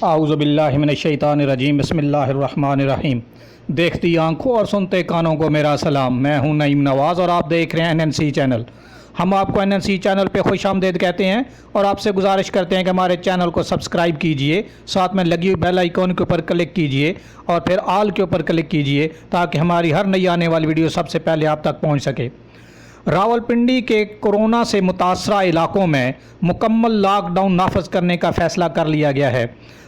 اعوذ باللہ من الشیطان الرجیم بسم اللہ الرحمن الرحیم۔ دیکھتی آنکھوں اور سنتے کانوں کو میرا سلام، میں ہوں نعیم نواز اور آپ دیکھ رہے ہیں NNC چینل۔ ہم آپ کو NNC چینل پہ خوش آمدید کہتے ہیں اور آپ سے گزارش کرتے ہیں کہ ہمارے چینل کو سبسکرائب کیجئے، ساتھ میں لگی ہوئی بیل آئیکن کے اوپر کلک کیجئے اور پھر آل کے اوپر کلک کیجئے تاکہ ہماری ہر نئی آنے والی ویڈیو سب سے پہلے آپ تک پہنچ سکے۔ راولپنڈی کے کورونا سے متاثرہ علاقوں میں مکمل لاک ڈاؤن نافذ کرنے کا فیصلہ کر لیا گیا ہے۔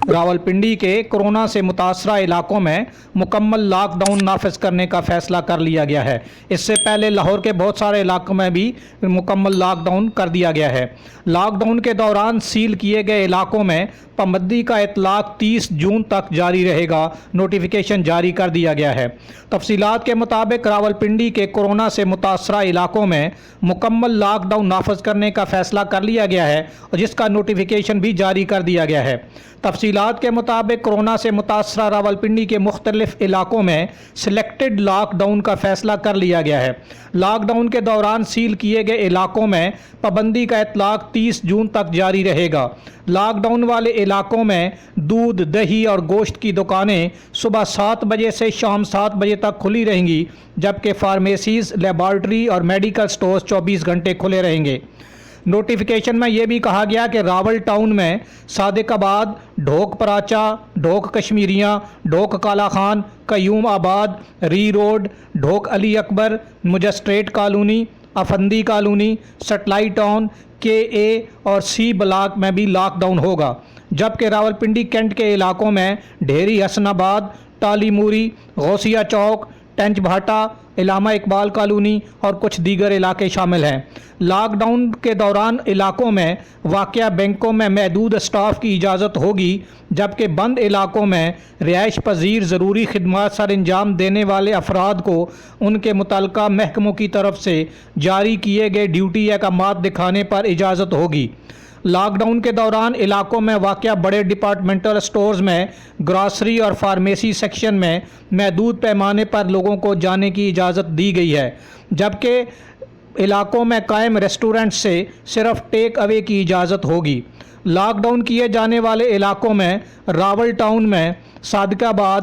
راولپنڈی کے کورونا سے متاثرہ علاقوں میں مکمل لاک ڈاؤن نافذ کرنے کا فیصلہ کر لیا گیا ہے۔ اس سے پہلے لاہور کے بہت سارے علاقوں میں بھی مکمل لاک ڈاؤن کر دیا گیا ہے۔ لاک ڈاؤن کے دوران سیل کیے گئے علاقوں میں پابندی کا اطلاق 30 جون تک جاری رہے گا، نوٹیفیکیشن جاری کر دیا گیا ہے۔ تفصیلات کے مطابق راولپنڈی کے کورونا سے متاثرہ علاقوں میں مکمل لاک ڈاؤن نافذ کرنے کا فیصلہ کر لیا گیا ہے اور جس کا نوٹیفیکیشن بھی جاری کر دیا گیا ہے۔ تفصیلات کے مطابق کورونا سے متاثرہ راولپنڈی کے مختلف علاقوں میں سلیکٹڈ لاک ڈاؤن کا فیصلہ کر لیا گیا ہے۔ لاک ڈاؤن کے دوران سیل کیے گئے علاقوں میں پابندی کا اطلاق 30 جون تک جاری رہے گا۔ لاک ڈاؤن والے علاقوں میں دودھ، دہی اور گوشت کی دکانیں صبح 7 بجے سے شام 7 بجے تک کھلی رہیں گی، جبکہ فارمیسیز، لیبارٹری اور میڈیکل سٹورز 24 گھنٹے کھلے رہیں گے۔ نوٹیفیکیشن میں یہ بھی کہا گیا کہ راول ٹاؤن میں صادق آباد، ڈھوک پراچا، ڈھوک کشمیریاں، ڈھوک کالا خان، قیوم آباد، ری road, Dhok Ali Akbar, magistrate colony, Afandi colony, satellite town, KA اور C بلاک میں بھی لاک ڈاؤن ہوگا، جبکہ راولپنڈی کینٹ کے علاقوں میں ڈھیری حسن آباد، ٹالی موری، غوثیہ چوک، ٹینچ بھاٹا، علامہ اقبال کالونی اور کچھ دیگر علاقے شامل ہیں۔ لاک ڈاؤن کے دوران علاقوں میں واقع بینکوں میں محدود اسٹاف کی اجازت ہوگی، جبکہ بند علاقوں میں رہائش پذیر ضروری خدمات سر انجام دینے والے افراد کو ان کے متعلقہ محکموں کی طرف سے جاری کیے گئے ڈیوٹی احکامات دکھانے پر اجازت ہوگی۔ لاک ڈاؤن کے دوران علاقوں میں واقع بڑے ڈپارٹمنٹل سٹورز میں گراسری اور فارمیسی سیکشن میں محدود پیمانے پر لوگوں کو جانے کی اجازت دی گئی ہے، جبکہ علاقوں میں قائم ریسٹورنٹ سے صرف ٹیک اوے کی اجازت ہوگی۔ لاک ڈاؤن کیے جانے والے علاقوں میں راول ٹاؤن میں صادق آباد،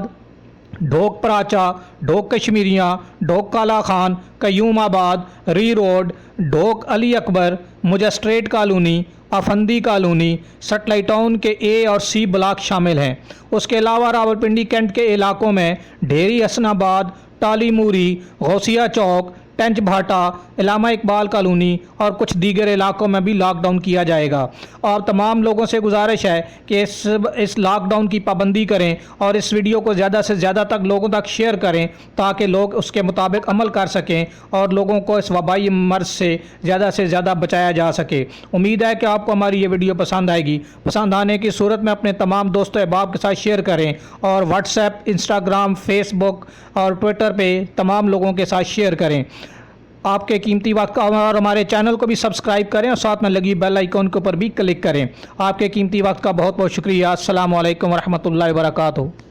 ڈھوک پراچا، ڈھوک کشمیریاں، ڈھوک کالا خان، قیوم آباد، ری road, Dhok Ali Akbar, magistrate colony, Afandi colony, satellite town کے A اور C بلاک شامل ہیں۔ اس کے علاوہ راولپنڈی کینٹ کے علاقوں میں ڈھیری حسن آباد، ٹالی موری، غوثیہ چوک، ٹینچ بھاٹا، علامہ اقبال کالونی اور کچھ دیگر علاقوں میں بھی لاک ڈاؤن کیا جائے گا۔ اور تمام لوگوں سے گزارش ہے کہ اس لاک ڈاؤن کی پابندی کریں اور اس ویڈیو کو زیادہ سے زیادہ تک لوگوں تک شیئر کریں تاکہ لوگ اس کے مطابق عمل کر سکیں اور لوگوں کو اس وبائی مرض سے زیادہ بچایا جا سکے۔ امید ہے کہ آپ کو ہماری یہ ویڈیو پسند آئے گی۔ پسند آنے کی صورت میں اپنے تمام دوستوں احباب کے ساتھ شیئر کریں اور واٹس ایپ، انسٹاگرام، فیس بک اور ٹویٹر پہ تمام لوگوں کے ساتھ شیئر کریں۔ آپ کے قیمتی وقت کا اور ہمارے چینل کو بھی سبسکرائب کریں اور ساتھ میں لگی بیل آئیکن کے اوپر بھی کلک کریں۔ آپ کے قیمتی وقت کا بہت بہت شکریہ۔ السلام علیکم ورحمۃ اللہ وبرکاتہ۔